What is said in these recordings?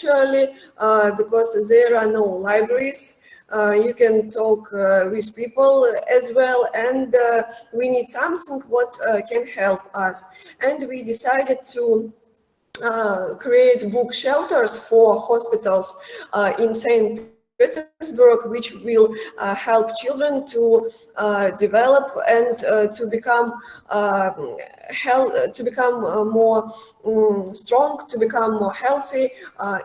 intellectually, because there are no libraries. You can talk with people as well, and we need something what can help us. And we decided to create book shelters for hospitals in St. Petersburg, which will help children to develop and to become more strong, to become more healthy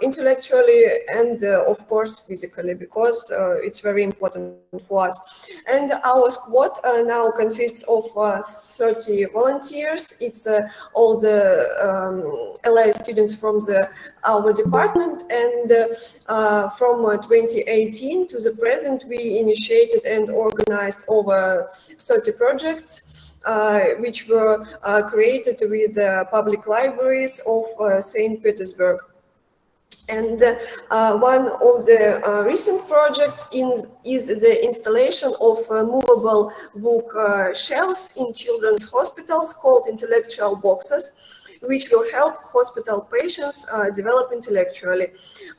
intellectually and of course physically, because it's very important for us. And our squad now consists of 30 volunteers. It's all the LIS students from our department, and from 2018 to the present, we initiated and organized over 30 projects, which were created with the public libraries of St. Petersburg. And one of the recent projects is the installation of movable book shelves in children's hospitals called intellectual boxes, which will help hospital patients develop intellectually.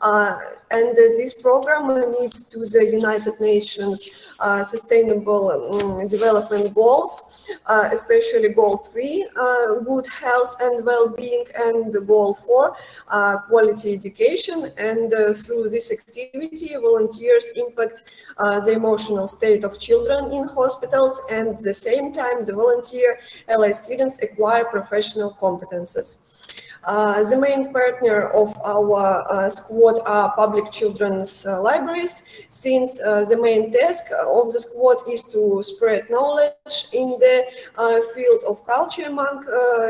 And this program leads to the United Nations Sustainable Development Goals, especially Goal 3, good health and well-being, and Goal 4, quality education. And through this activity, volunteers impact the emotional state of children in hospitals, and at the same time, the volunteer LI students acquire professional competences. The main partner of our squad are public children's libraries, since the main task of the squad is to spread knowledge in the field of culture among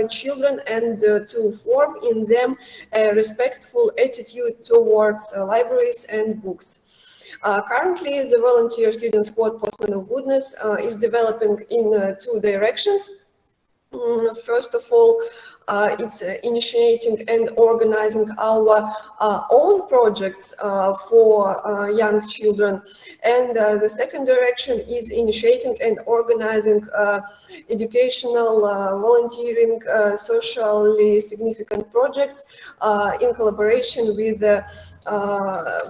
children, and to form in them a respectful attitude towards libraries and books. Currently, the volunteer student squad Postman of Goodness is developing in two directions. First of all, it's initiating and organizing our own projects for young children. And the second direction is initiating and organizing educational, volunteering, socially significant projects in collaboration with the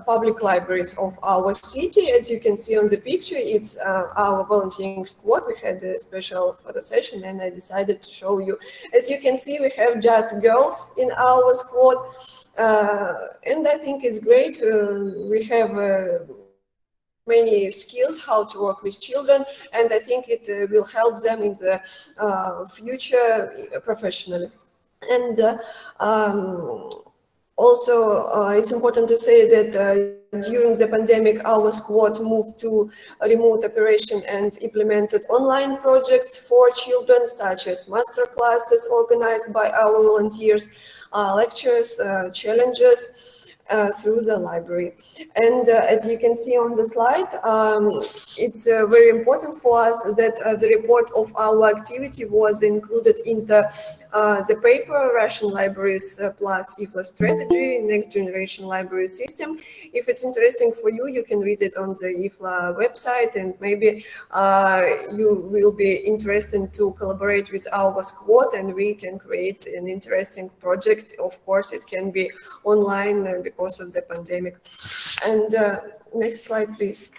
public libraries of our city. As you can see on the picture, it's our volunteering squad. We had a special photo session and I decided to show you. As you can see, we have just girls in our squad, and I think it's great. We have many skills how to work with children, and I think it will help them in the future professionally. And also, it's important to say that during the pandemic, our squad moved to a remote operation and implemented online projects for children, such as master classes organized by our volunteers, lectures, challenges through the library. And as you can see on the slide, it's very important for us that the report of our activity was included in the paper Russian Libraries plus IFLA Strategy, Next Generation Library System. If it's interesting for you, you can read it on the IFLA website, and maybe you will be interested to collaborate with our squad and we can create an interesting project. Of course, it can be online because of the pandemic. And next slide, please.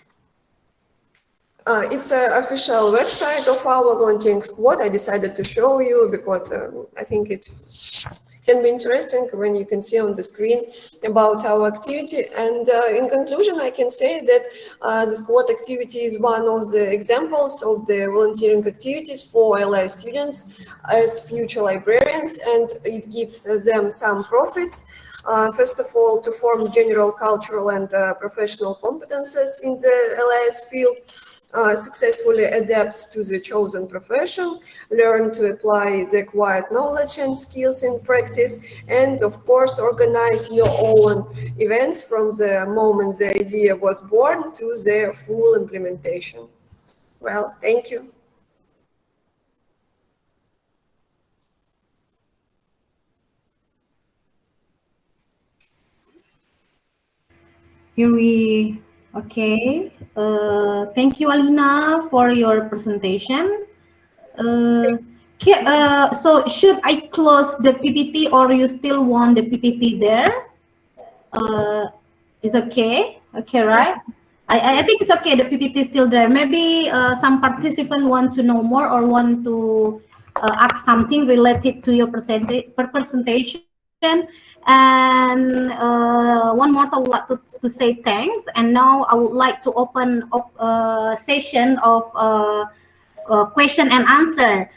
It's an official website of our volunteering squad. I decided to show you because I think it can be interesting when you can see on the screen about our activity. And in conclusion, I can say that the squad activity is one of the examples of the volunteering activities for LI students as future librarians, and it gives them some profits. First of all, to form general cultural and professional competences in the LIS field, successfully adapt to the chosen profession, learn to apply the acquired knowledge and skills in practice, and of course organize your own events from the moment the idea was born to their full implementation. Well, thank you. Okay. Thank you, Albina, for your presentation. So should I close the PPT or you still want the PPT there? Is okay? Okay, right? Yes. I think it's okay. The PPT is still there. Maybe some participant want to know more or want to ask something related to your presentation. And one more, so I would like to say thanks. And now I would like to open up a session of question and answer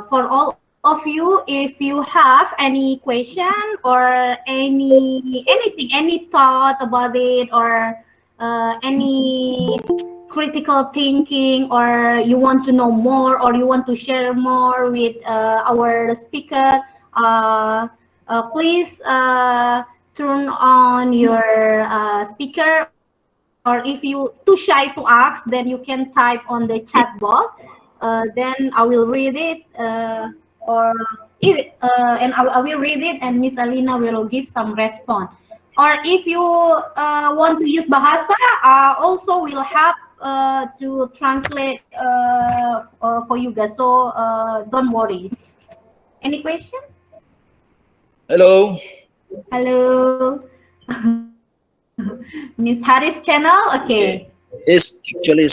for all of you. If you have any question or any thought about it, or any critical thinking, or you want to know more, or you want to share more with our speaker, please turn on your speaker, or if you too shy to ask, then you can type on the chat box. Then I will read it, or and I will read it, and Miss Alina will give some response. Or if you want to use bahasa, also will have to translate for you guys. So don't worry. Any question? Hello. Hello. Miss Haris channel. Okay. Okay. It's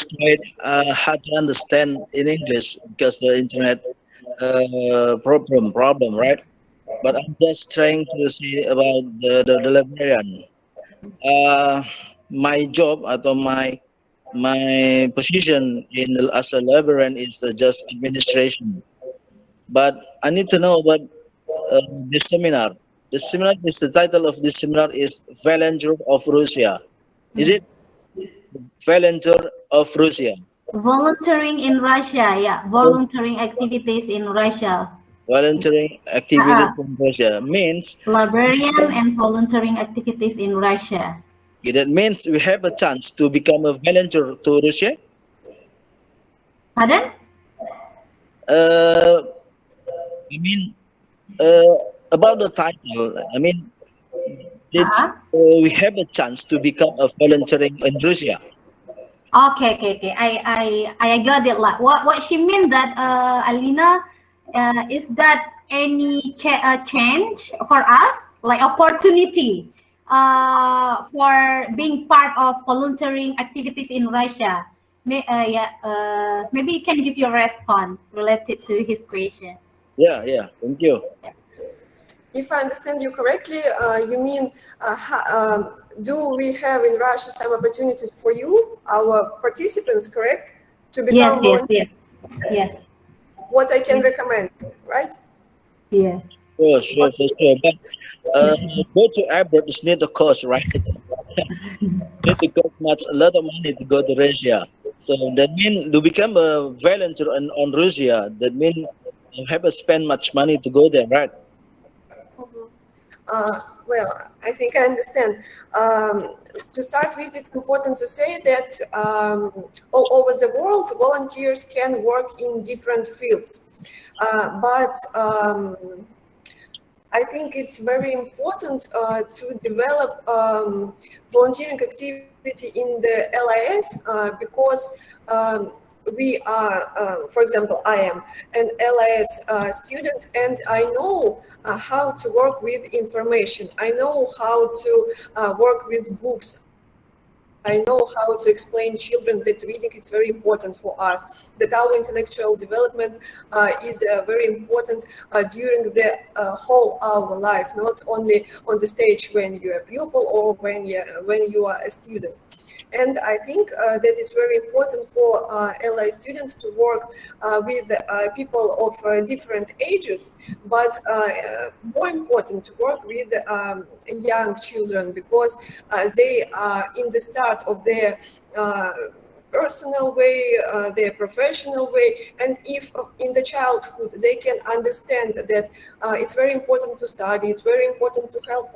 quite hard to understand in English because the internet problem, right? But I'm just trying to see about the librarian. Uh, my job atau my position as a librarian is just administration. But I need to know about this seminar. This seminar is the title of this seminar is Volunteer of Russia. Is it Volunteer of Russia? Volunteering in Russia. Yeah, volunteering activities in Russia. Volunteering activities Uh, in Russia means Librarian and volunteering activities in Russia. that means we have a chance to become a volunteer to Russia. Pardon? Uh, I mean uh, about the title. I mean it's Uh-uh. we have a chance to become a volunteering in Russia. Okay. I got it. Like what she mean that Alina, is that any change for us, like opportunity for being part of volunteering activities in Russia? Maybe you can give your response related to his question. Yeah. Thank you. If I understand you correctly, you mean do we have in Russia some opportunities for you, our participants, correct, to Yes, become yes, volunteers? yes, yes, What I can yes, recommend, right? yes. Sure, for sure. But go to abroad is need a cost, right? Need to cost much a lot of money to go to Russia. So that mean to become a volunteer on Russia. That mean you have to spend much money to go there, right? Mhm. Well, I think I understand. To start with, it's important to say that all over the world, volunteers can work in different fields. But I think it's very important to develop volunteering activity in the LIS because we are, for example, I am an LIS student, and I know how to work with information. I know how to work with books. I know how to explain children that reading is very important for us, that our intellectual development is very important during the whole our life, not only on the stage when you're a pupil or when you are a student. And I think that it's very important for LI students to work with people of different ages, but more important to work with young children because they are in the start of their personal way, their professional way, and if in the childhood they can understand that it's very important to study, it's very important to help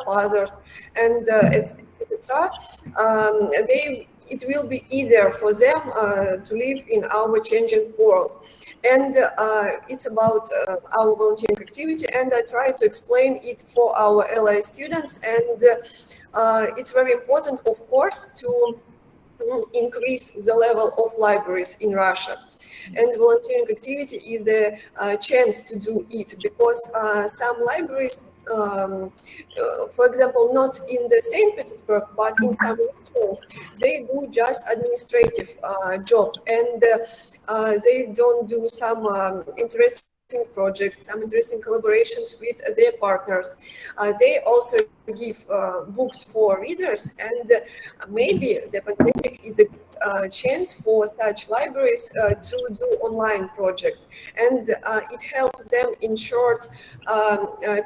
others, and etc. They it will be easier for them to live in our changing world. And it's about our volunteering activity, and I try to explain it for our LI students. And it's very important, of course, to increase the level of libraries in Russia. And volunteering activity is a chance to do it because some libraries for example, not in the St. Petersburg, but in some regions, they do just administrative job, and they don't do some interesting projects, some interesting collaborations with their partners. They also give books for readers, and maybe the pandemic is a good chance for such libraries to do online projects, and it helps them in short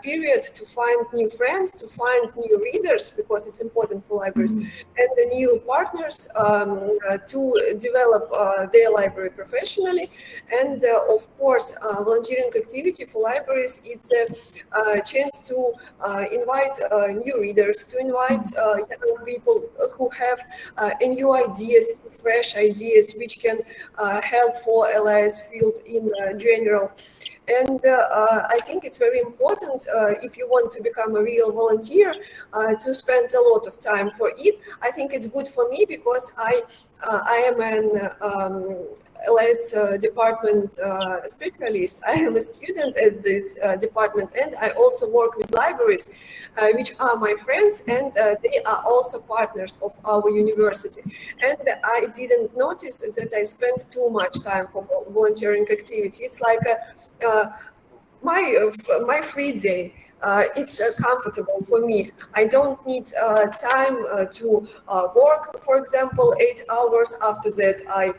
period to find new friends, to find new readers, because it's important for libraries, and the new partners to develop their library professionally. And of course, volunteering activity for libraries, it's a chance to invite new readers, to invite young people who have new ideas, fresh ideas, which can help for LIS field in general. And I think it's very important, if you want to become a real volunteer, to spend a lot of time for it. I think it's good for me because I am an LIS department specialist. I am a student at this department, and I also work with libraries, which are my friends, and they are also partners of our university. And I didn't notice that I spent too much time for volunteering activity. It's like my free day. It's comfortable for me. I don't need time to work, for example, 8 hours. After that, I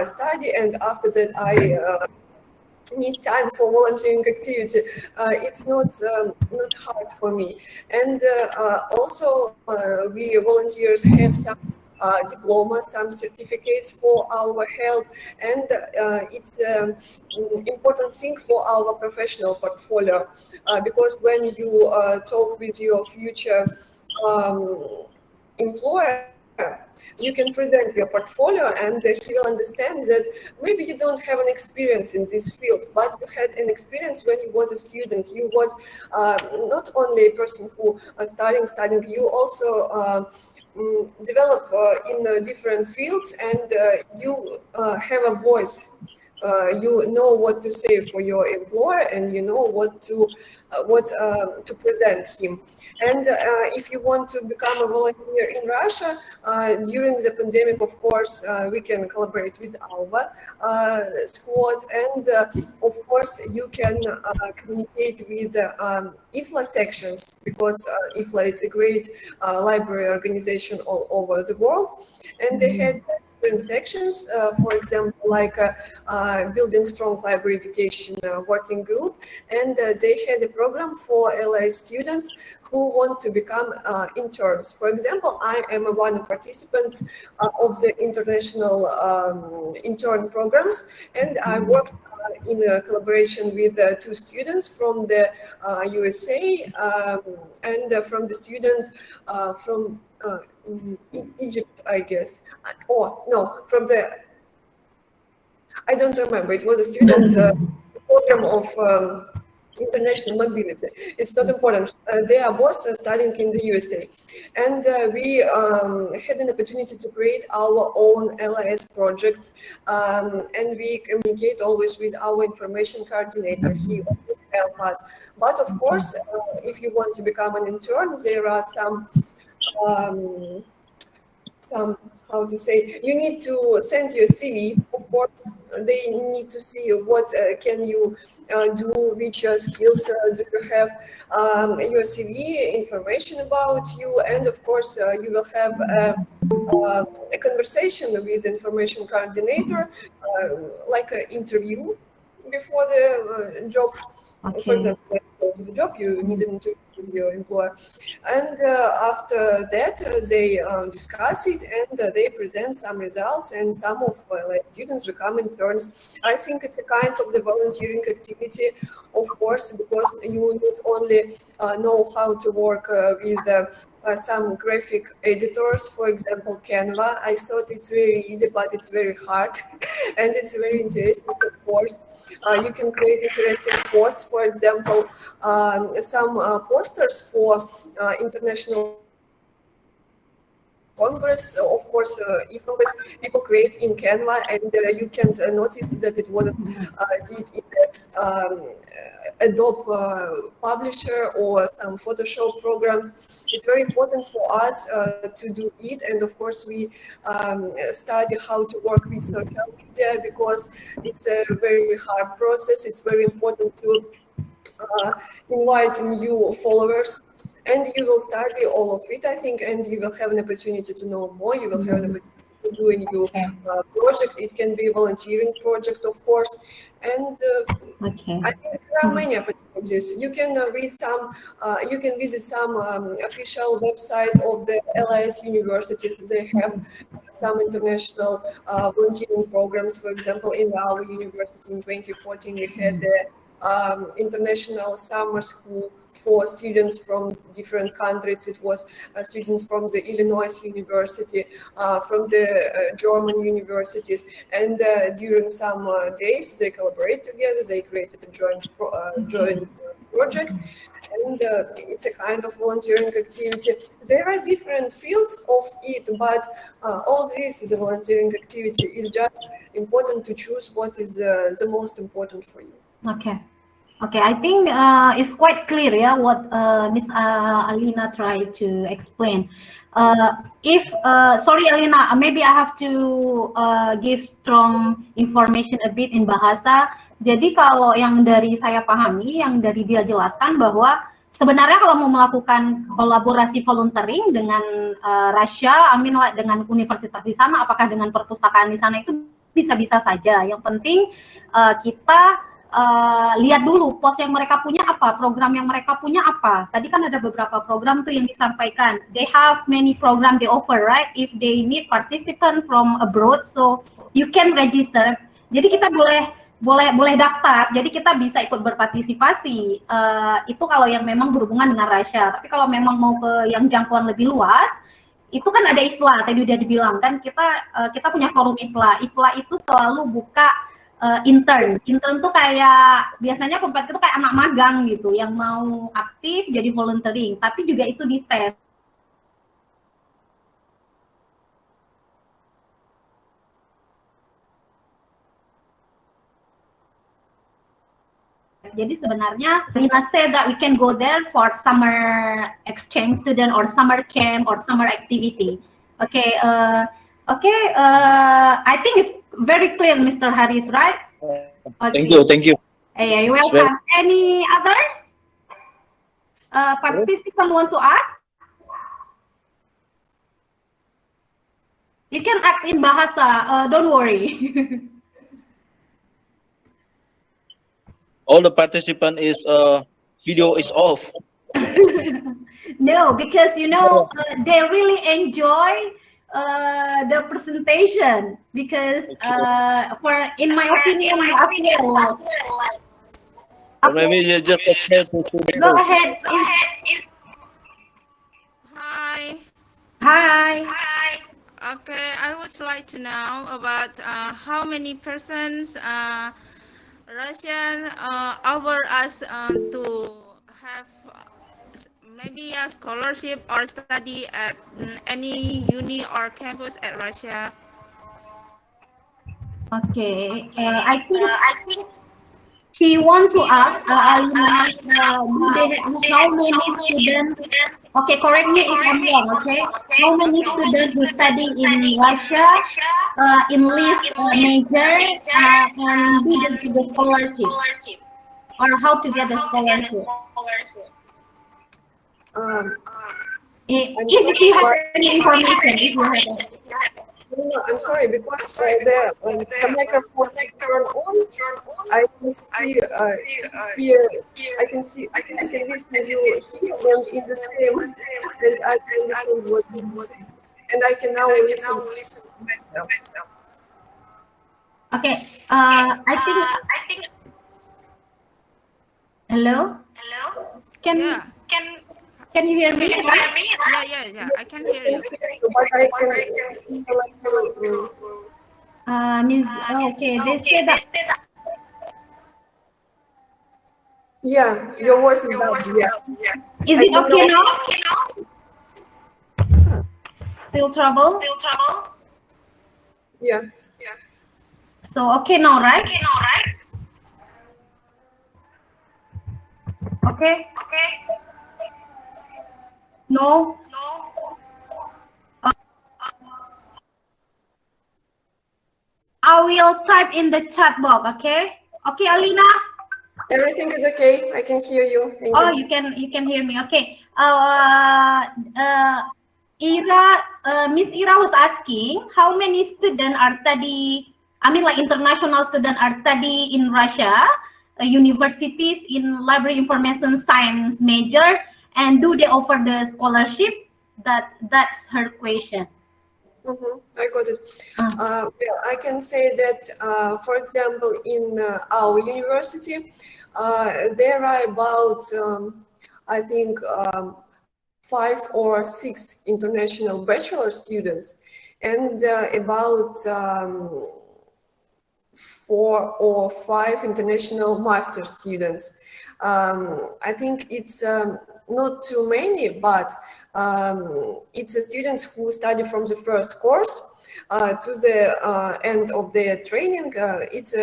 study, and after that, I need time for volunteering activity. It's not hard for me. And also, we volunteers have some diplomas, some certificates for our help, and it's important thing for our professional portfolio, because when you talk with your future employer, you can present your portfolio, and he will understand that maybe you don't have an experience in this field, but you had an experience when you was a student. You was not only a person who studying, you also develop in different fields, and you have a voice. You know what to say for your employer, and you know what to present him. And if you want to become a volunteer in Russia during the pandemic, of course, we can collaborate with our squad, and of course, you can communicate with IFLA sections, because IFLA is a great library organization all over the world, and they had different sections, for example, like Building Strong Library Education Working Group, and they had a program for LIS students who want to become interns. For example, I am one of the participants of the international intern programs, and I worked in a collaboration with two students from the USA, and from the student from Egypt, I guess. Or no, from the, I don't remember. It was a student program of international mobility. It's not important. They are both studying in the USA. And we had an opportunity to create our own LIS projects, and we communicate always with our information coordinator. He always helps us. But of course, if you want to become an intern, there are some how to say, you need to send your CV. Of course, they need to see what can you do, which skills do you have, your CV, information about you, and of course, you will have a conversation with information coordinator, like an interview before the job. Okay. For example, when you go to the job, you need an interview with your employer. And after that, they discuss it, and they present some results, and some of like students become interns. I think it's a kind of the volunteering activity, of course, because you not only know how to work with some graphic editors, for example, Canva. I thought it's very easy, but it's very hard, and it's very interesting, of course. You can create interesting posts, for example, some posters for international Congress, of course, e-Congress people create in Canva, and you can notice that it wasn't did in the Adobe Publisher or some Photoshop programs. It's very important for us to do it, and of course we study how to work with social media, because it's a very hard process. It's very important to invite new followers, and you will study all of it, I think, and you will have an opportunity to know more. You will have an opportunity to do a new project. It can be a volunteering project, of course, and I think there are many opportunities. You can read some, you can visit some official website of the LIS universities. They have some international volunteering programs. For example, in our university in 2014, we had the international summer school for students from different countries. It was students from the Illinois University, from the German universities, and during some days they collaborate together. They created a joint project, and it's a kind of volunteering activity. There are different fields of it, but all of this is a volunteering activity. It's just important to choose what is the most important for you. Okay. Okay, I think it's quite clear, yeah, what Miss Alina tried to explain. Sorry, Alina, maybe I have to give strong information a bit in bahasa. Jadi kalau yang dari saya pahami, yang dari dia jelaskan bahwa sebenarnya kalau mau melakukan kolaborasi volunteering dengan Rusia, dengan universitas di sana, apakah dengan perpustakaan di sana, itu bisa-bisa saja. Yang penting kita lihat dulu pos yang mereka punya apa, program yang mereka punya apa. Tadi kan ada beberapa program tuh yang disampaikan. They have many program they offer, right? If they need participant from abroad, so you can register. Jadi kita boleh daftar. Jadi kita bisa ikut berpartisipasi. Itu kalau yang memang berhubungan dengan Rusia. Tapi kalau memang mau ke yang jangkauan lebih luas, itu kan ada IFLA. Tadi udah dibilang kan kita punya forum IFLA. IFLA itu selalu buka intern tuh kayak biasanya kompet itu kayak anak magang gitu yang mau aktif jadi volunteering, tapi juga itu dites. Jadi sebenarnya Lina said that we can go there for summer exchange student or summer camp or summer activity. Okay, I think it's very clear, Mr. Haris, right? Okay. Thank you. Hey, you're welcome. Any others? Participant want to ask? You can ask in bahasa. Don't worry. All the participant is video is off. No, because you know they really enjoy the presentation, because in my opinion, maybe you just go ahead. Hi. Okay, I would like to know about how many persons Russian offer us to have maybe a scholarship or study at any uni or campus at Russia. Okay, I think she want to ask Alina, how many students? Okay, correct me if I'm wrong. Okay, how many students who study in Russia in LIS major and do the scholarship, or how to get the scholarship? If you have any information, if you have it. No, I'm sorry, because the microphone turn on. I can see here. I can see this video here and in the same, and I can understand what you say, and I can now listen myself. Okay, I think. Hello. Can you hear me? Yeah, I can hear you. So, but I can Okay, they say that. Yeah, your voice is loud. Yeah. Is it okay now? Still trouble? Yeah. So okay now, right? Okay. No. I will type in the chat box. Okay. Okay, Alina. Everything is okay. I can hear you. Thank Oh, you. you can hear me. Okay. Miss Ira was asking how many students are study. I mean, like international students are study in Russia, universities in library information science major, and do they offer the scholarship? That's her question. I got it. Well, I can say that, for example, in our university, there are about, I think, 5 or 6 international bachelor students, and about 4 or 5 international master students. I think it's not too many, but it's students who study from the first course to the end of their training. It's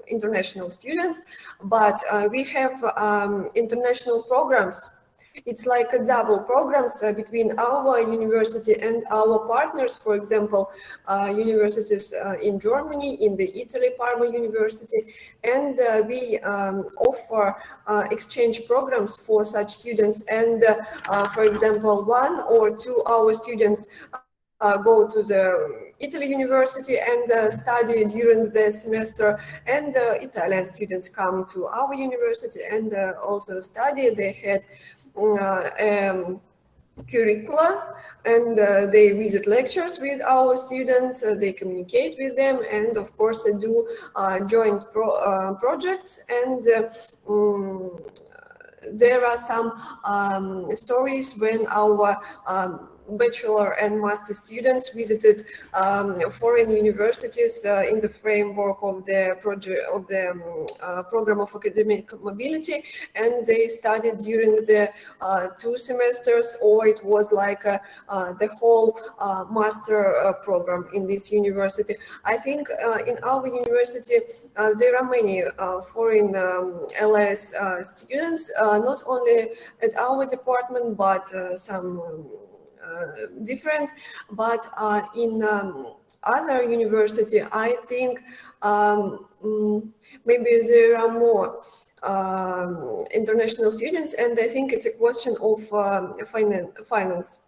international students, but we have international programs. It's like a double programs between our university and our partners. For example, universities in Germany, in the Italy, Parma University, and we offer exchange programs for such students. And for example, 1 or 2 our students go to the Italy University and study during the semester, and Italian students come to our university and also study. They had curricula, and they visit lectures with our students, they communicate with them, and of course they do joint projects. And there are some stories when our bachelor and master students visited foreign universities in the framework of the project of the program of academic mobility, and they studied during the 2 semesters, or it was like the whole master program in this university. I think in our university there are many foreign LIS students, not only at our department, but some different, but in other university, I think maybe there are more international students, and I think it's a question of finance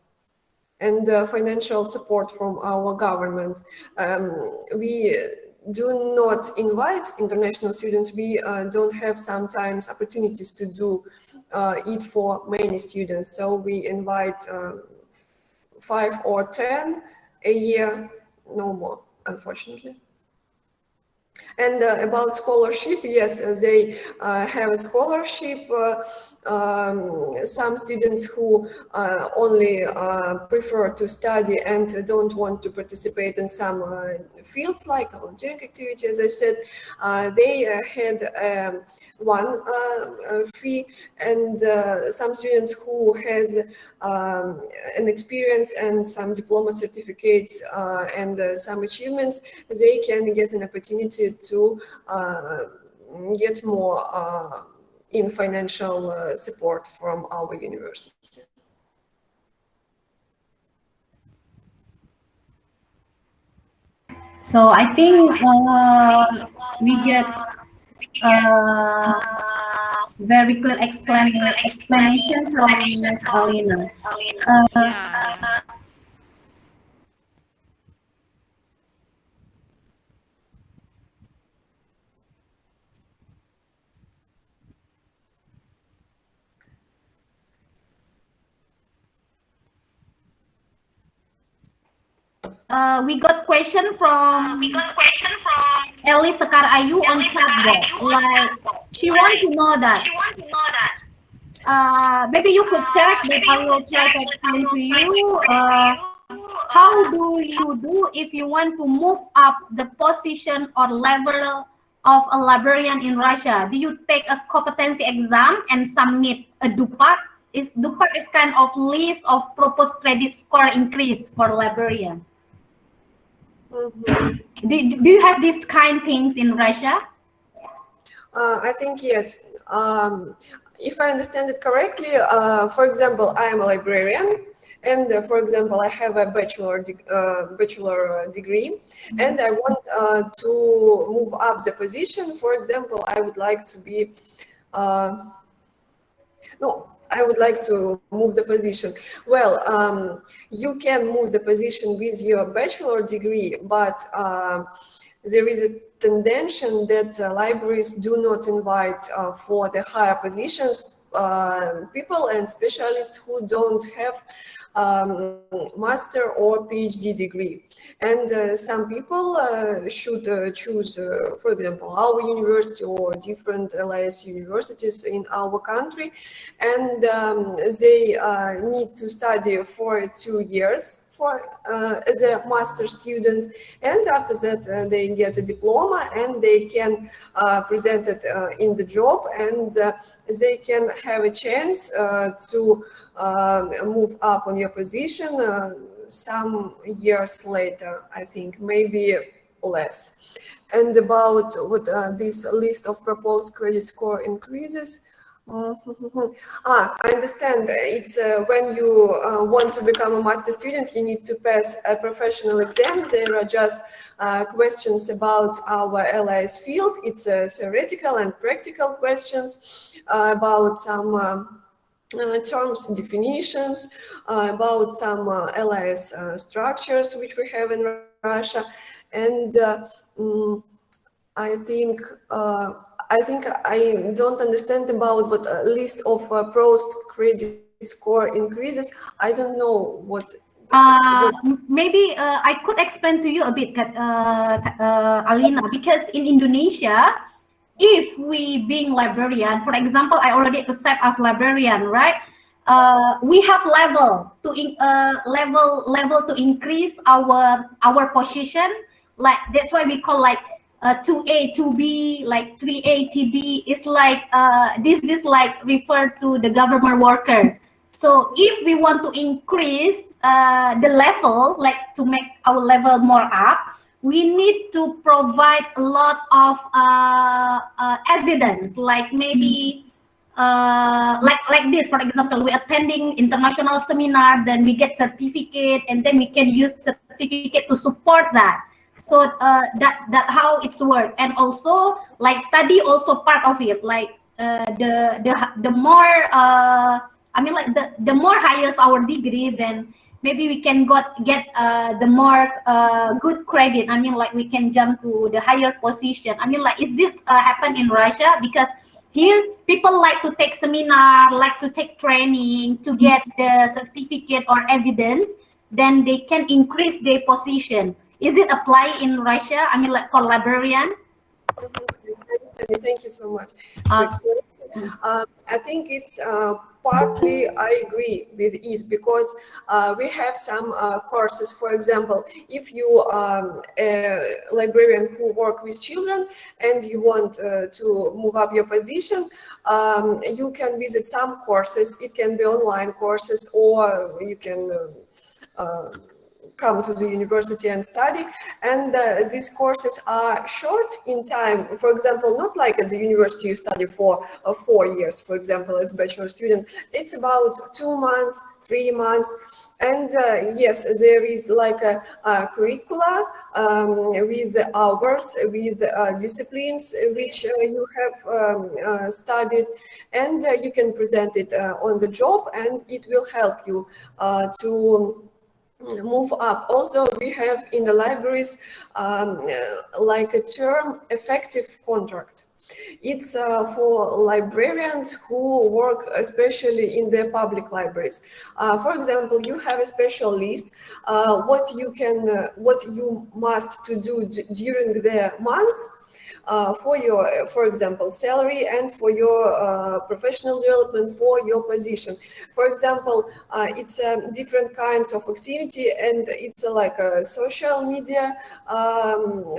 and financial support from our government. We do not invite international students. We don't have sometimes opportunities to do it for many students, so we invite 5 or 10 a year, no more, unfortunately. And about scholarship, yes, they have a scholarship. Some students who only prefer to study and don't want to participate in some fields like volunteering activity, as I said, they had one fee, and some students who has an experience and some diploma certificates and some achievements, they can get an opportunity to get more in financial support from our university. So I think we get very clear explanation from Ms. Alina. Yeah. We got question from Ellie Sekar Ayu on chatbot. Like, she wants to know that. Maybe you could check, but I will try to explain to you. How do you do if you want to move up the position or level of a librarian in Russia? Do you take a competency exam and submit a DUPAT, is DUPAC is kind of list of proposed credit score increase for librarian. Do you have these kind things in Russia? I think yes. If I understand it correctly, for example, I am a librarian, and for example, I have a bachelor degree, and I want to move up the position. For example, I would like to be no, I would like to move the position. Well, you can move the position with your bachelor degree, but there is a tendency that libraries do not invite for the higher positions people and specialists who don't have master or PhD degree. And some people should choose, for example, our university or different LIS universities in our country, and they need to study for 2 years as a master student, and after that they get a diploma and they can present it in the job, and they can have a chance to move up on your position some years later, I think, maybe less. And about what this list of proposed credit score increases, I understand. It's when you want to become a master student, you need to pass a professional exam. There are just questions about our LIS field. It's theoretical and practical questions about some terms, definitions, about some LIS structures which we have in Russia, and I think I don't understand about what list of pros credit score increases. I don't know what. Maybe I could explain to you a bit, Alina, because in Indonesia, if we being librarian, for example, I already accept as librarian, right? We have level to level to increase our position. Like that's why we call like 2A, 2B, like 3A, TB. It's like this is like referred to the government worker. So if we want to increase the level, like to make our level more up, we need to provide a lot of evidence, like maybe like this, for example, we attending international seminar, then we get certificate, and then we can use certificate to support that. So that how it's work. And also like study also part of it, like the more I mean like the more highest our degree, then maybe we can get the more good credit. I mean, like we can jump to the higher position. I mean, like is this happen in Russia? Because here people like to take seminar, like to take training to get the certificate or evidence, then they can increase their position. Is it apply in Russia? I mean, like for librarian? Thank you so much for explaining. I think it's partly I agree with it, because we have some courses. For example, if you are a librarian who work with children and you want to move up your position, you can visit some courses. It can be online courses, or you can come to the university and study, and these courses are short in time. For example, not like at the university you study for 4 years, for example, as bachelor student. It's about 2 months, 3 months, and yes, there is like a curricula with hours, with disciplines which you have studied, and you can present it on the job, and it will help you to move up. Also, we have in the libraries like a term effective contract. It's for librarians who work especially in the public libraries. For example, you have a special list what you must to do during the months for your, for example, salary, and for your professional development, for your position. For example, it's different kinds of activity, and it's like a social media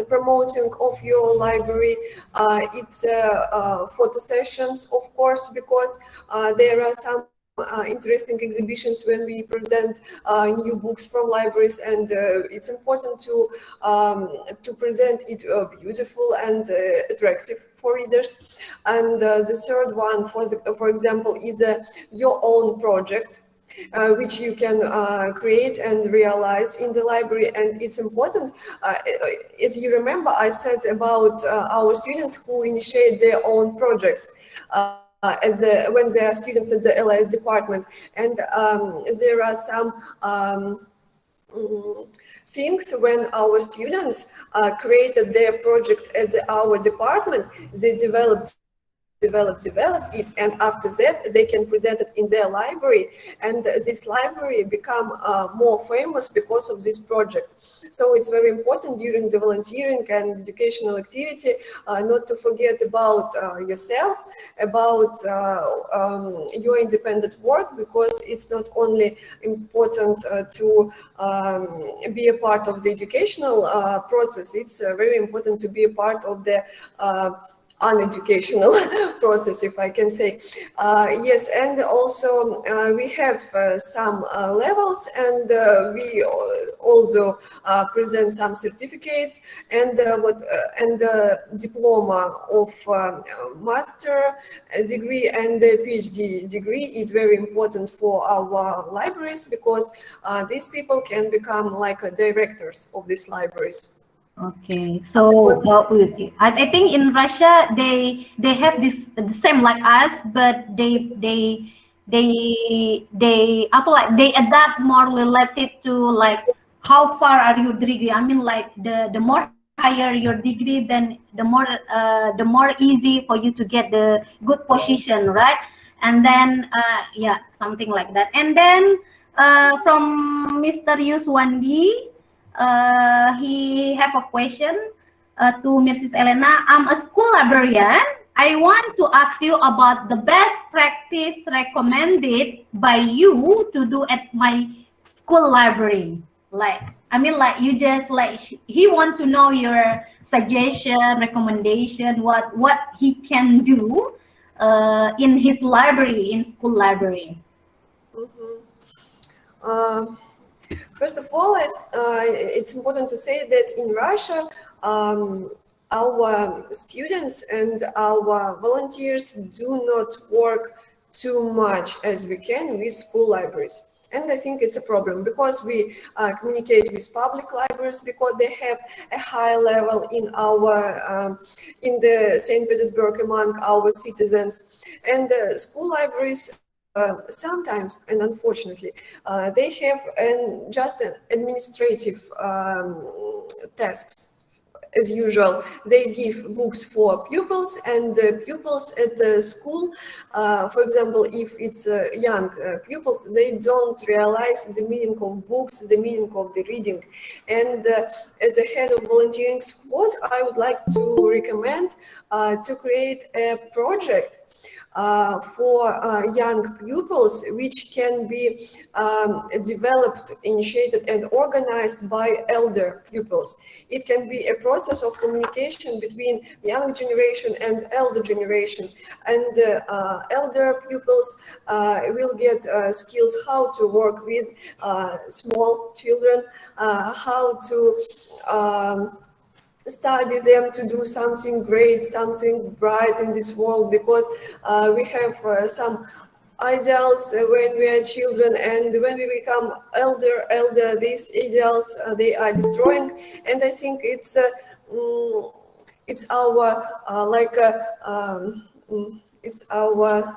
promoting of your library. It's photo sessions, of course, because there are some interesting exhibitions when we present new books from libraries, and it's important to present it beautiful and attractive for readers. And the third one, for example, is your own project, which you can create and realize in the library. And it's important, as you remember, I said about our students who initiate their own projects when they are students at the LIS department. And there are some things when our students created their project at our department, they develop it, and after that they can present it in their library, and this library become more famous because of this project. So it's very important during the volunteering and educational activity not to forget about yourself, about your independent work, because it's not only important to be a part of the educational process, it's very important to be a part of the uneducational process, if I can say. Yes, and also we have some levels, and we also present some certificates, and diploma of master degree and the PhD degree is very important for our libraries, because these people can become like directors of these libraries. Okay, so I think in Russia they have this the same like us, but they adapt more related to like how far are your degree. I mean, like the more higher your degree, then the more easy for you to get the good position, right? And then yeah, something like that. And then from Mr. Yuswandi. He have a question to Mrs. Elena. I'm a school librarian. I want to ask you about the best practice recommended by you to do at my school library. Like, I mean, like you just like he want to know your suggestion, recommendation, what he can do in his library, in school library. Mm-hmm. First of all, it's important to say that in Russia, our students and our volunteers do not work too much as we can with school libraries. And I think it's a problem, because we communicate with public libraries, because they have a high level in our in the St. Petersburg among our citizens. And school libraries sometimes, and unfortunately, they have just an administrative tasks. As usual, they give books for pupils, and the pupils at the school, for example, if it's young pupils, they don't realize the meaning of books, the meaning of the reading. And as a head of volunteering squad, I would like to recommend to create a project for young pupils, which can be developed, initiated, and organized by elder pupils. It can be a process of communication between young generation and elder generation, and elder pupils will get skills how to work with small children, how to study them to do something great, something bright in this world, because we have some ideals when we are children, and when we become elder, these ideals they are destroying. And I think it's our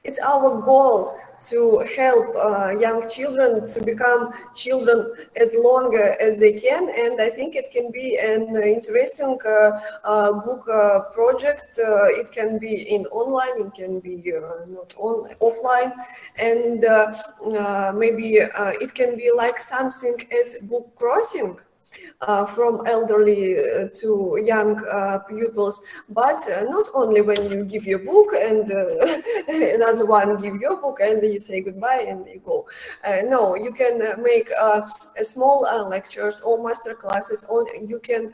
it's our goal to help young children to become children as long as they can. And I think it can be an interesting book project. It can be in online, it can be not offline, and maybe it can be like something as book crossing. from elderly to young pupils, but not only when you give your book and another one give your book and you say goodbye and you go. No, you can make small lectures or master classes, or you can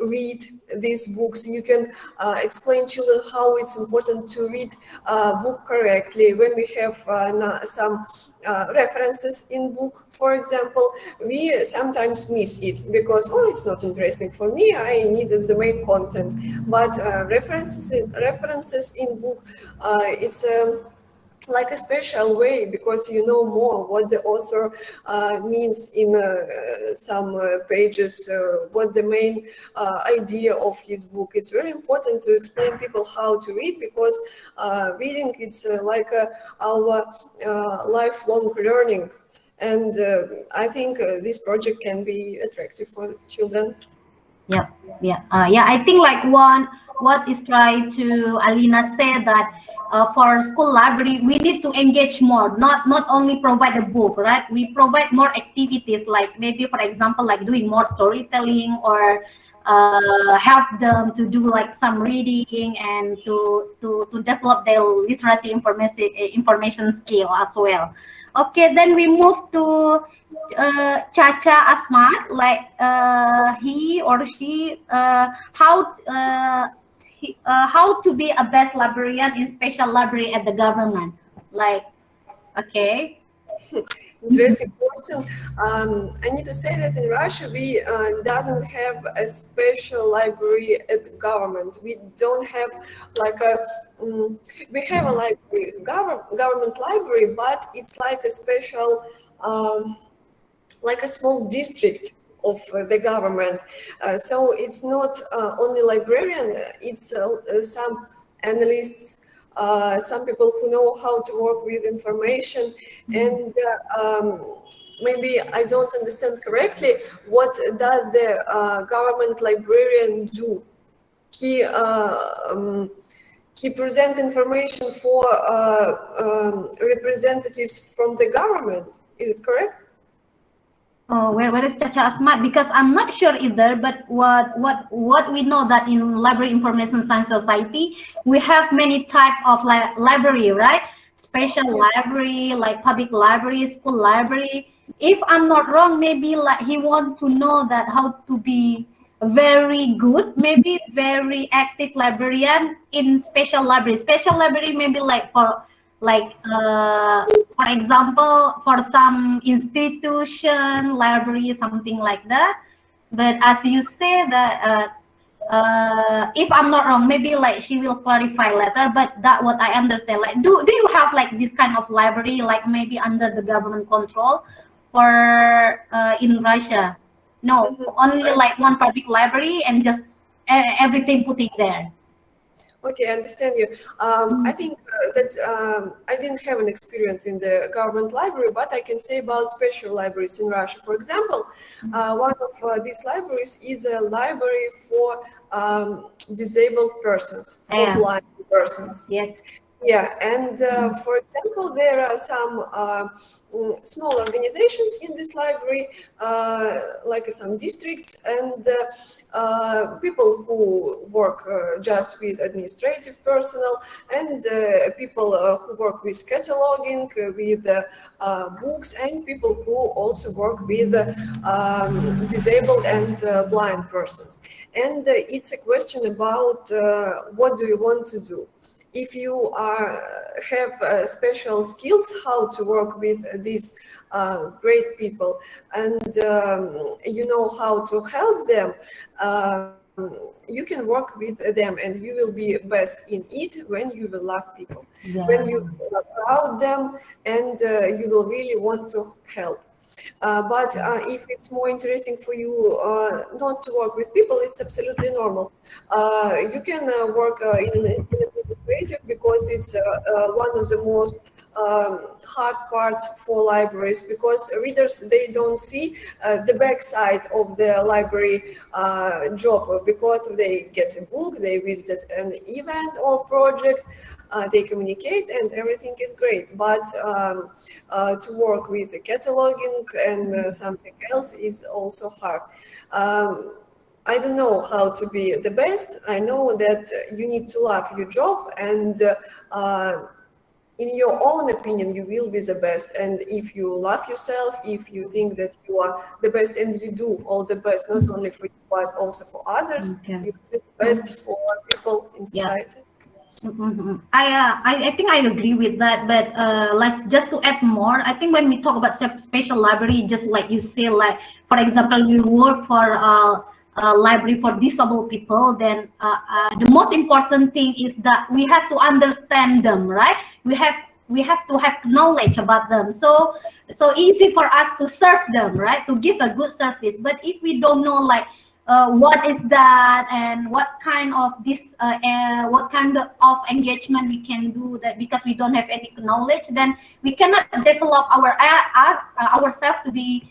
read these books. You can explain children how it's important to read book correctly. When we have some references in book, for example, we sometimes miss it because, oh, it's not interesting for me, I needed the main content. But references in book, it's like a special way, because you know more what the author means in some pages, what the main idea of his book. It's very important to explain people how to read, because reading, it's like our lifelong learning. And I think this project can be attractive for children. Yeah, yeah, yeah. I think like what is trying to Alina said, that for school library we need to engage more, not only provide a book, right? We provide more activities, like maybe for example like doing more storytelling, or help them to do like some reading and to develop their literacy information skill as well. Okay, then we move to Chacha Asmat, like he or she, how to be a best librarian in special library at the government. Like, okay. Interesting question. I need to say that in Russia we doesn't have a special library at the government. We don't have like a we have a library, government library, but it's like a special like a small district of the government. So it's not only librarian, it's some analysts, some people who know how to work with information. And maybe I don't understand correctly, what does the government librarian do? He presents information for representatives from the government. Is it correct? Oh, where is Chacha Asmat? Because I'm not sure either. But what we know, that in Library Information Science Society we have many type of library, right? Special library, like public library, school library. If I'm not wrong, maybe like he want to know that how to be very good, maybe very active librarian in special library. Special library maybe like for for example, for some institution library, something like that. But as you say that, if I'm not wrong, maybe like she will clarify later. But that what I understand. Like, do you have like this kind of library, like maybe under the government control, for in Russia? No, only like one public library and just everything put it there. Okay, I understand you. I think that I didn't have an experience in the government library, but I can say about special libraries in Russia. For example, one of these libraries is a library for disabled persons, for blind persons. Yes. Yeah, and for example, there are some small organizations in this library, like some districts, and people who work just with administrative personnel, and people who work with cataloging, with books, and people who also work with disabled and blind persons. And it's a question about what do you want to do. If you have special skills how to work with these great people, and you know how to help them, you can work with them, and you will be best in it when you will love people, when you allow them, and you will really want to help. But if it's more interesting for you not to work with people, it's absolutely normal. You can work in administrative, because it's one of the most hard parts for libraries, because readers, they don't see the backside of the library job, because they get a book, they visited an event or project, they communicate and everything is great. But to work with the cataloging and something else is also hard. I don't know how to be the best. I know that you need to love your job, and in your own opinion, you will be the best. And if you love yourself, if you think that you are the best and you do all the best, not only for you, but also for others, Okay. you will be the best for people in society. I think I agree with that, but let's just to add more. I think when we talk about special library, just like you say, like for example, we work for a library for disabled people, then the most important thing is that we have to understand them, right? We have to have knowledge about them. So easy for us to serve them, right? To give a good service. But if we don't know, like what is that and what kind of engagement we can do, that because we don't have any knowledge, then we cannot develop ourselves to be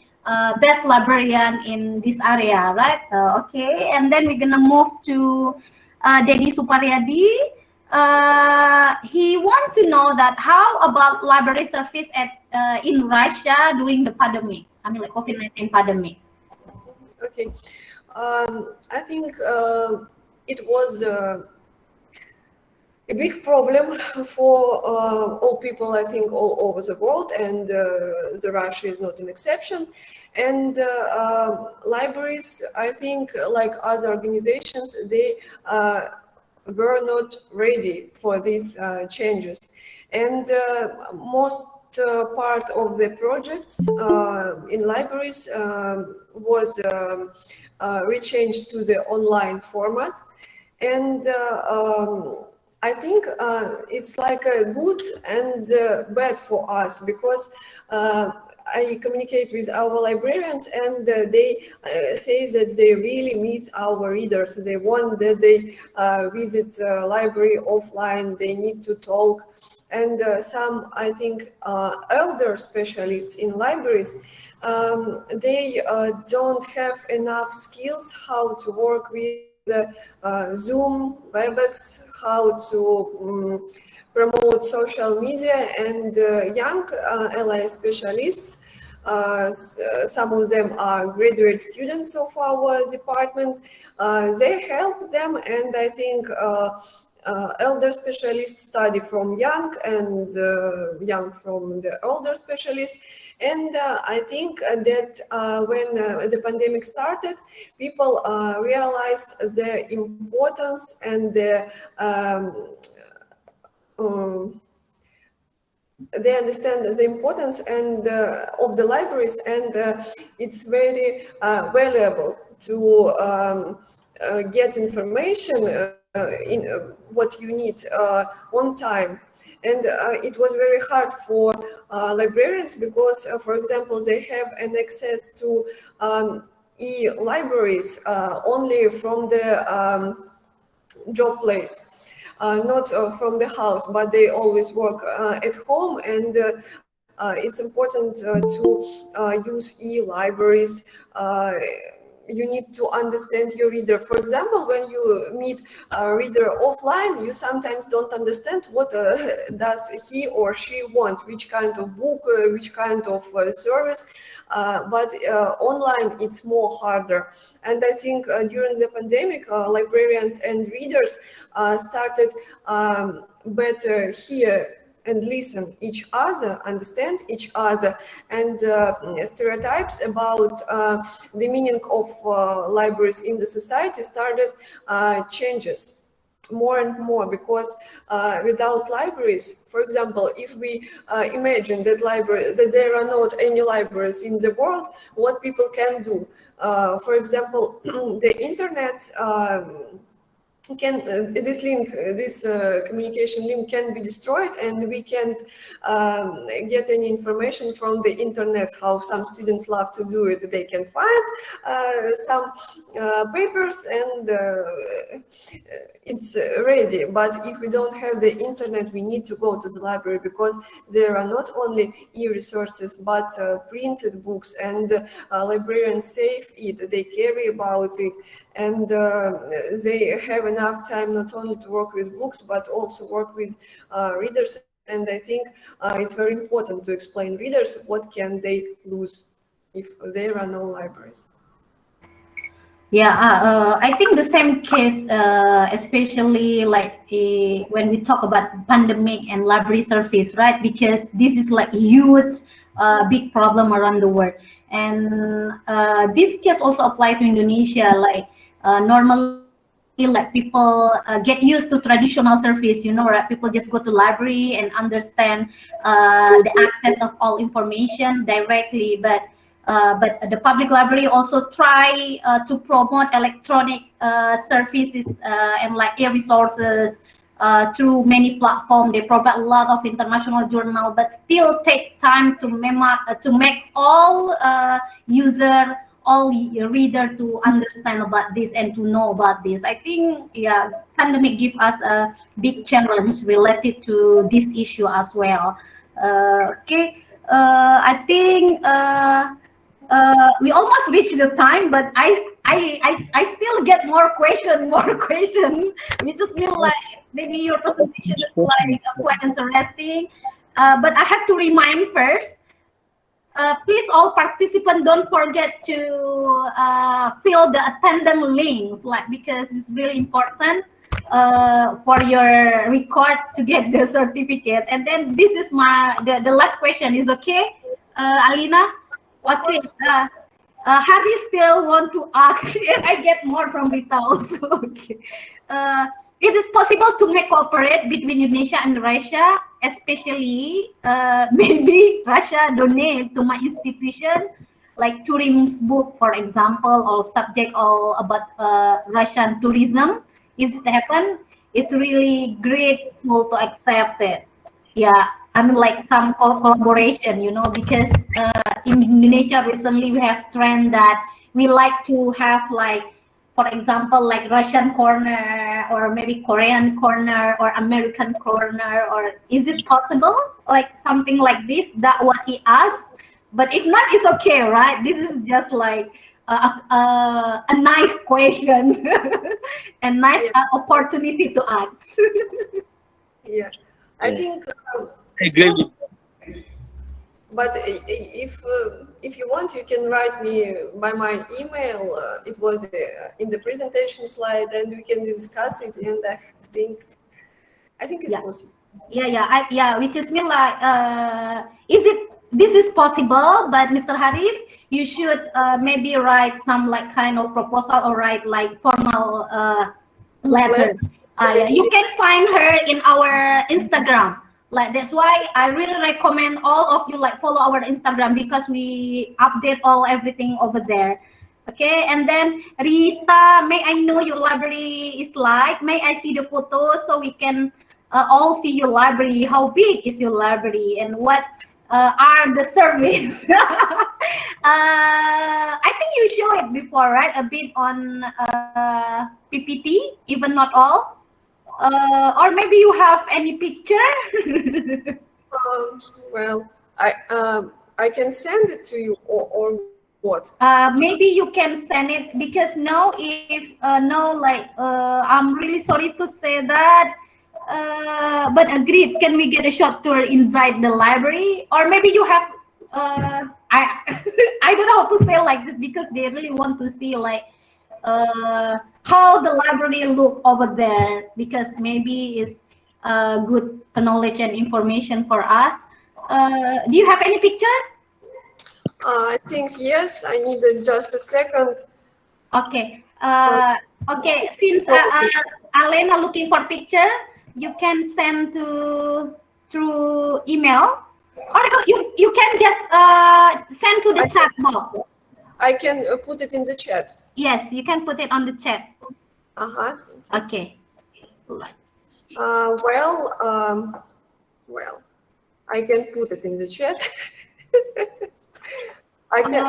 best librarian in this area, right? Okay, and then we're gonna move to Dedi Suparyadi. He wants to know that how about library service in Russia during the pandemic? I mean, like COVID-19 pandemic. Okay. I think it was a big problem for all people, I think, all over the world, and the Russia is not an exception. And libraries, I think, like other organizations, they were not ready for these changes. And most part of the projects in libraries was rechanged to the online format. And I think it's like a good and bad for us, because I communicate with our librarians, and they say that they really miss our readers. They want that they visit library offline, they need to talk. And some, I think, elder specialists in libraries, they don't have enough skills how to work with Zoom, WebEx, how to promote social media. And young LIS specialists, some of them are graduate students of our department, they help them, and I think elder specialists study from young, and young from the older specialists. And I think that when the pandemic started, people realized the importance and they understand the importance and of the libraries, and it's very valuable to get information in what you need on time. And it was very hard for librarians, because, for example, they have an access to e-libraries only from the job place. Not from the house, but they always work at home, and it's important to use e-libraries. You need to understand your reader. For example, when you meet a reader offline, you sometimes don't understand what does he or she want, which kind of book, which kind of service. But online it's more harder. And I think during the pandemic, librarians and readers started better hear and listen each other, understand each other, and stereotypes about the meaning of libraries in the society started changes more and more, because without libraries, for example, if we imagine that there are not any libraries in the world, what people can do? For example, the internet can this link, this communication link can be destroyed, and we can't get any information from the internet. How some students love to do it, they can find some papers and it's ready. But if we don't have the internet, we need to go to the library, because there are not only e-resources but printed books, and librarians save it, they carry about it, and they have enough time not only to work with books but also work with readers. And I think it's very important to explain readers what can they lose if there are no libraries. Yeah, I think the same case, especially like when we talk about pandemic and library service, right? Because this is like huge, big problem around the world, and this case also apply to Indonesia. Like normally, like people get used to traditional service, you know, right? People just go to library and understand the access of all information directly, but the public library also try to promote electronic services and like e-resources through many platforms. They provide a lot of international journal, but still take time to make all user, all reader to understand about this and to know about this. I think, yeah, pandemic give us a big challenge related to this issue as well. Okay, I think. We almost reached the time, but I still get more question, more question. We just feel like maybe your presentation is like quite interesting. But I have to remind first. Please, all participants, don't forget to fill the attendance links, like because it's really important for your record to get the certificate. And then this is the last question. Is okay, Alina? Okay. Harry still want to ask, and I get more from Rita also. Okay. It is possible to make cooperate between Indonesia and Russia, especially maybe Russia donate to my institution, like tourism's book, for example, or subject all about Russian tourism. If it happen, it's really grateful to accept it. Yeah, I mean like some collaboration, you know, because in Indonesia recently we have trend that we like to have like, for example, like Russian corner or maybe Korean corner or American corner, or is it possible like something like this? That what he asked, but if not, it's okay, right? This is just like a nice question, a nice opportunity to ask. Yeah, I think Agree. but if you want, you can write me by my email. It was in the presentation slide, and we can discuss it. And I think it's possible. Yeah. Which is mean like, this is possible, but Mr. Harris, you should maybe write some like kind of proposal or write like formal letter. Yeah, you can find her in our Instagram. Like that's why I really recommend all of you like follow our Instagram, because we update everything over there. Okay, and then Rita, may I know your library is like? May I see the photos so we can all see your library? How big is your library and what are the service? I think you showed it before, right? A bit on PPT, even not all. Or maybe you have any picture? Well, I can send it to you, or what? Maybe you can send it, because no, if no, like I'm really sorry to say that, but agreed. Can we get a short tour inside the library, or maybe you have? I I don't know how to say like this, because they really want to see like how the library look over there, because maybe it's good knowledge and information for us. Do you have any picture? I think yes. I need just a second. Okay. Okay. Since Alena looking for picture, you can send through email, or you can just send to the chat box. I can put it in the chat. Yes, you can put it on the chat. Okay. Well, I can put it in the chat. I can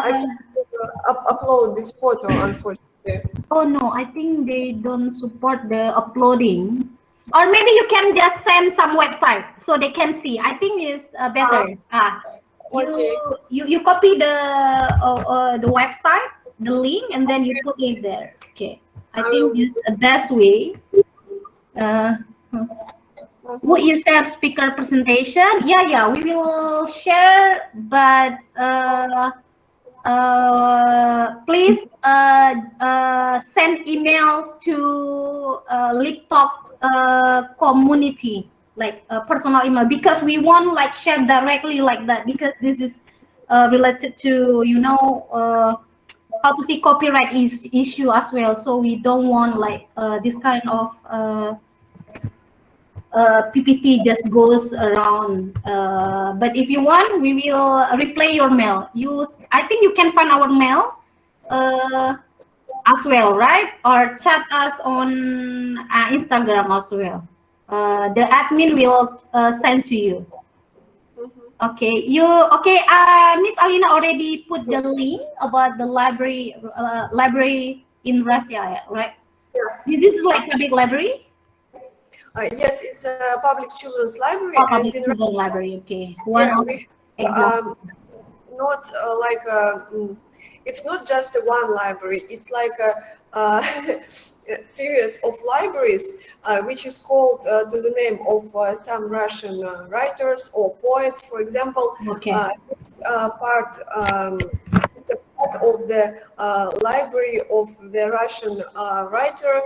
upload this photo, unfortunately. Oh no, I think they don't support the uploading. Or maybe you can just send some website so they can see. I think it's better. Okay. You copy the website, the link, and then you put it there. Okay. I think this is the best way. Would you share speaker presentation? Yeah, we will share, but please send email to LibTalk community, like personal email, because we won't like share directly like that, because this is related to, you know, how to see copyright issue as well. So we don't want like this kind of PPT just goes around. But if you want, we will replay your mail. I think you can find our mail as well, right? Or chat us on Instagram as well. The admin will send to you. Okay, Miss Alina already put the link about the library in Russia, right? Yeah. This is like a big library? Yes, it's a public children's library. Oh, public children's library, okay. One Yeah, of example. not it's not just one library. It's like a series of libraries, which is called to the name of some Russian writers or poets, for example. Okay. It's part. It's a part of the library of the Russian writer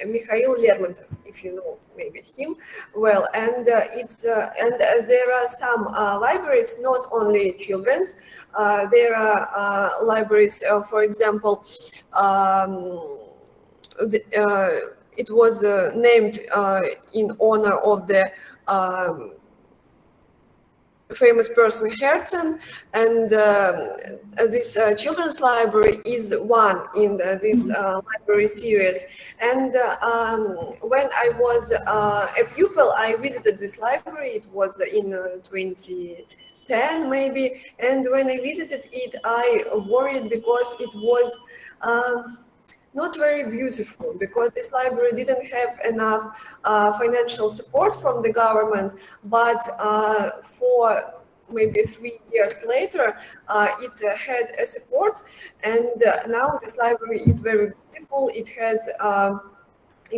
Mikhail Lermontov, if you know maybe him well. And there are some libraries, not only children's. There are libraries, for example, it was named in honor of the famous person Herzen, and this children's library is one in this library series. And when I was a pupil, I visited this library. It was in 2010 maybe, and when I visited it, I worried because it was not very beautiful, because this library didn't have enough financial support from the government, but for maybe 3 years later, it had a support, and now this library is very beautiful. It has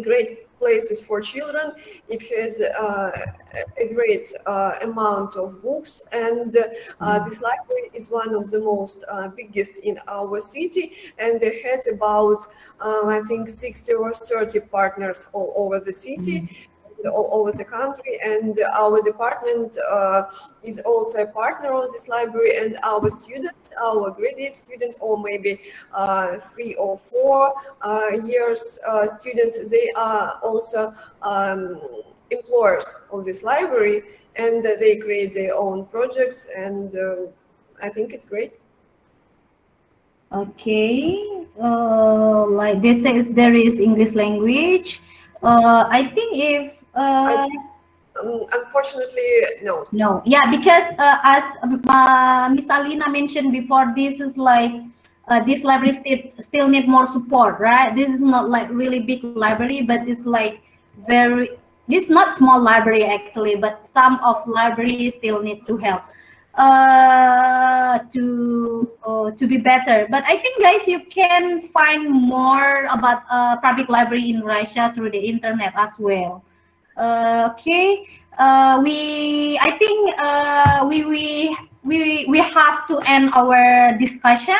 great places for children. It has a great amount of books, and this library is one of the most biggest in our city, and they had about I think 60 or 30 partners all over the city, all over the country. And our department is also a partner of this library, and our students, our graduate students, or maybe 3 or 4 years students, they are also employers of this library, and they create their own projects, and I think it's great. Okay, like this says there is English language. I think if unfortunately, no. no, yeah, because as Miss Alina mentioned before, this is like this library still need more support, right? This is not like really big library, but it's like very. This not small library actually, but some of libraries still need to help to be better. But I think, guys, you can find more about public library in Russia through the internet as well. Okay, I think we have to end our discussion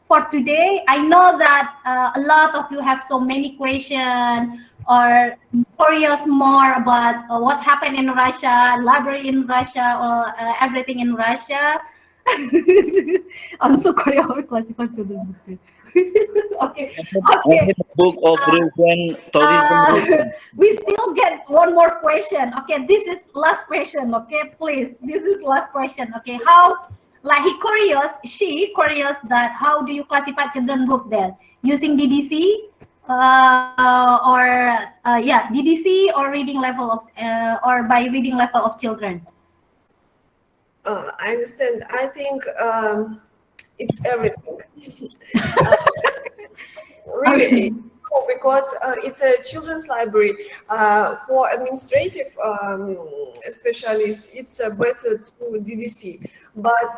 for today. I know that a lot of you have so many questions or curious more about what happened in Russia, library in Russia, or everything in Russia. I'm so curious how classified children's book. Okay. Book of Russian tourism. We still get one more question. Okay, this is last question. Okay, please, this is last question. Okay, how, like she curious that how do you classify children book there using DDC or yeah, DDC or reading level of or by reading level of children? I understand. I think it's everything. Really, No, because it's a children's library. For administrative specialists, it's better to DDC. But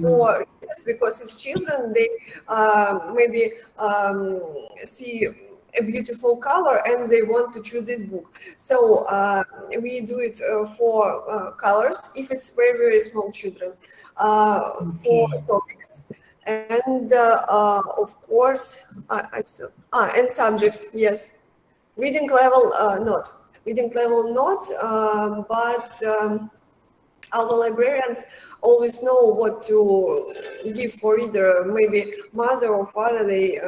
for readers, because it's children, they maybe see a beautiful color and they want to choose this book. So we do it for colors if it's very, very small children, for topics. And of course, and subjects, yes. Reading level, not. Reading level, not, but our librarians always know what to give for reader. Maybe mother or father, they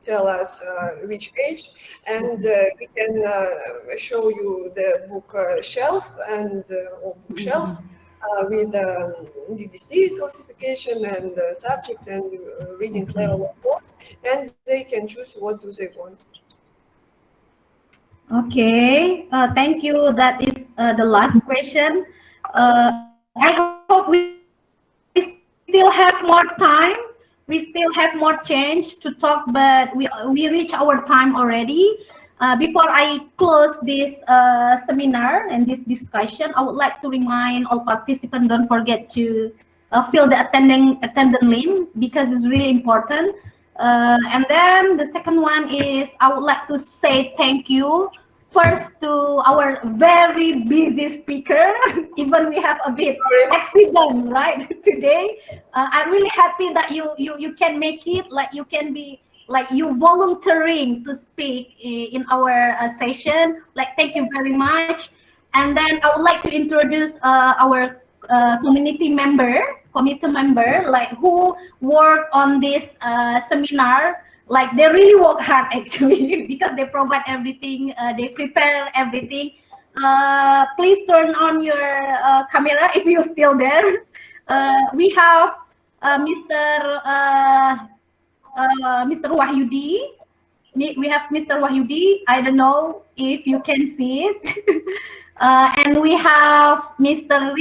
tell us which age, and we can show you the book shelf and or bookshelves with DDC classification and subject and reading level, of course, and they can choose what do they want. Okay, thank you. That is the last question. I hope we still have more time. We still have more change to talk, but we reach our time already. Before I close this seminar and this discussion, I would like to remind all participants, don't forget to fill the attendant link because it's really important. And then the second one is I would like to say thank you first to our very busy speaker. Even we have a bit accident right today. I'm really happy that you can make it. Like you can be like you volunteering to speak in our session. Like thank you very much. And then I would like to introduce our committee member, like who work on this seminar. Like they really work hard actually because they provide everything, they prepare everything. Please turn on your camera if you're still there. We have Mr. Wahyudi. We have Mr. Wahyudi. I don't know if you can see it. And we have Mr.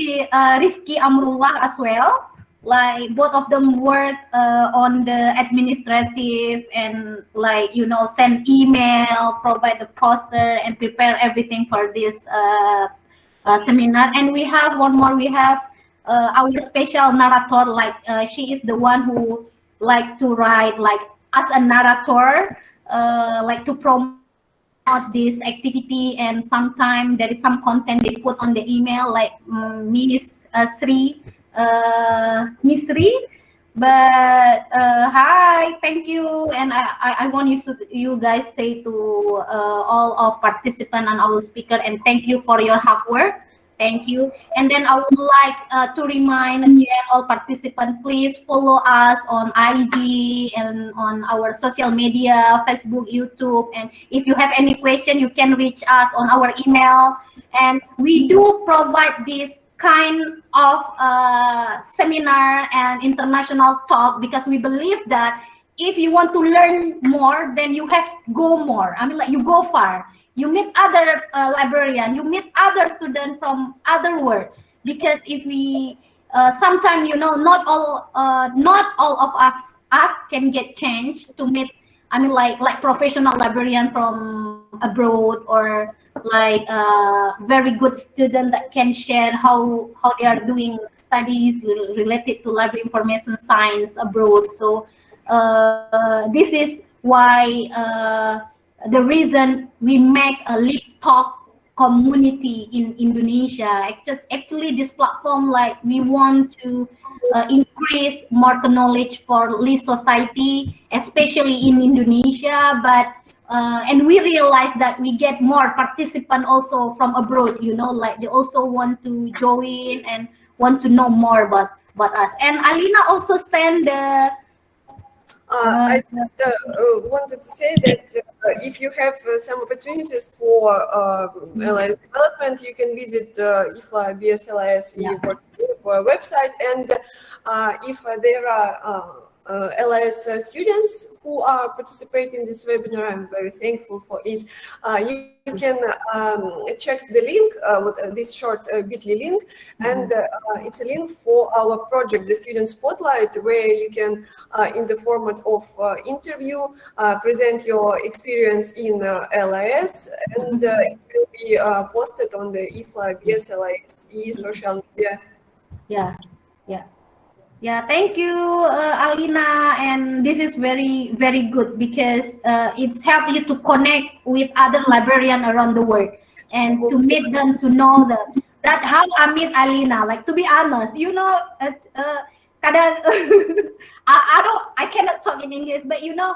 Rifki Amrullah as well. Like both of them work on the administrative and like send email, provide the poster, and prepare everything for this seminar. And we have one more. We have our special narrator. Like she is the one who like to write like as a narrator, like to promote this activity, and sometimes there is some content they put on the email like Miss Sri. But hi, thank you, and I want you guys say to all of participants and our speaker, and thank you for your hard work. Thank you. And then I would like to remind again all participants, please follow us on IG and on our social media, Facebook, YouTube. And if you have any question, you can reach us on our email. And we do provide this kind of seminar and international talk because we believe that if you want to learn more, then you have to go more. I mean, like you go far. You meet other librarian, you meet other students from other world. Because if we sometimes not all of us can get changed to meet. I mean, like professional librarian from abroad, or like very good student that can share how they are doing studies related to library information science abroad. So this is why. The reason we make a LIS Talk community in Indonesia. Actually, this platform, like we want to increase more knowledge for LIS society, especially in Indonesia. But and we realize that we get more participants also from abroad. Like they also want to join and want to know more about us. And Alina also sent the. I wanted to say that if you have some opportunities for LIS development, you can visit IFLA BSLIS website, and if there are LIS students who are participating in this webinar. I'm very thankful for it. You can check the link, this short bit.ly link, and it's a link for our project, the Student Spotlight, where you can, in the format of interview, present your experience in LIS, and it will be posted on the IFLA, BSLIS social media. Yeah, yeah. Yeah, thank you, Albina. And this is very, very good because it's helped you to connect with other librarians around the world and to meet them, to know that how I meet Alina. Like, to be honest, you know, kadang I cannot talk in English, but you know,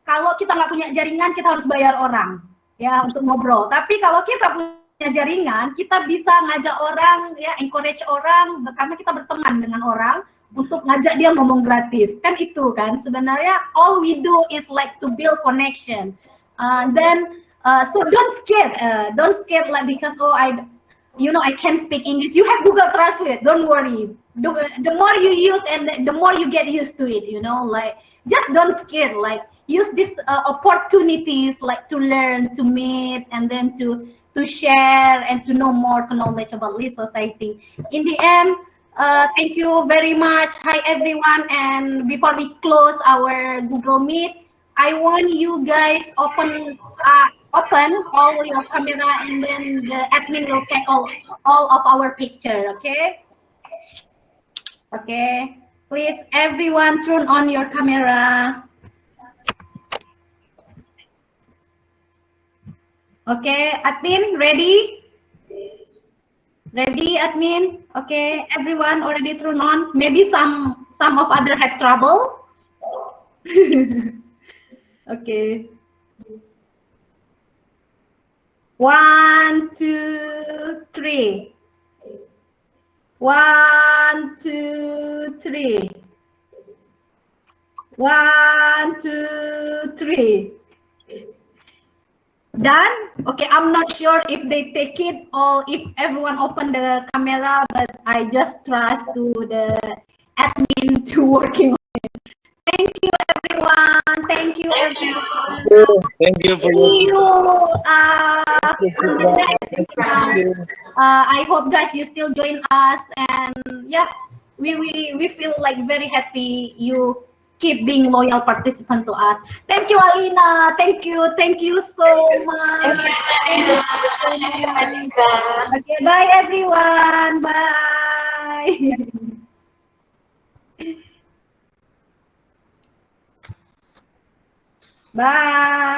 kalau kita nggak punya jaringan, kita harus bayar orang ya untuk ngobrol. Tapi kalau kita punya jaringan, kita bisa ngajak orang, ya, encourage orang, karena kita berteman dengan orang, untuk ngajak dia ngomong gratis. Kan itu kan sebenarnya all we do is like to build connection. So don't scared like because I can't speak English. You have Google Translate, don't worry. The more you use and the more you get used to it, you know, like just don't scared, like use these opportunities like to learn, to meet, and then to share and to know more knowledge about LIS society. In the end, thank you very much. Hi everyone, and before we close our Google Meet, I want you guys open all your camera, and then the admin will take all of our picture. Okay, please everyone turn on your camera. Okay, admin, ready? Ready, admin? Okay, everyone already turned on. Maybe some of other have trouble. Okay. 1, 2, 3. 1, 2, 3. 1, 2, 3. Done? Okay, I'm not sure if they take it or if everyone open the camera, but I just trust to the admin to working on it. Thank you, everyone. Thank you, everyone. Thank you for See you in the next one. I hope guys you still join us, and yeah, we feel like very happy you keep being loyal participant to us. Thank you, Alina. Thank you so much. Okay, bye everyone. Bye. Bye.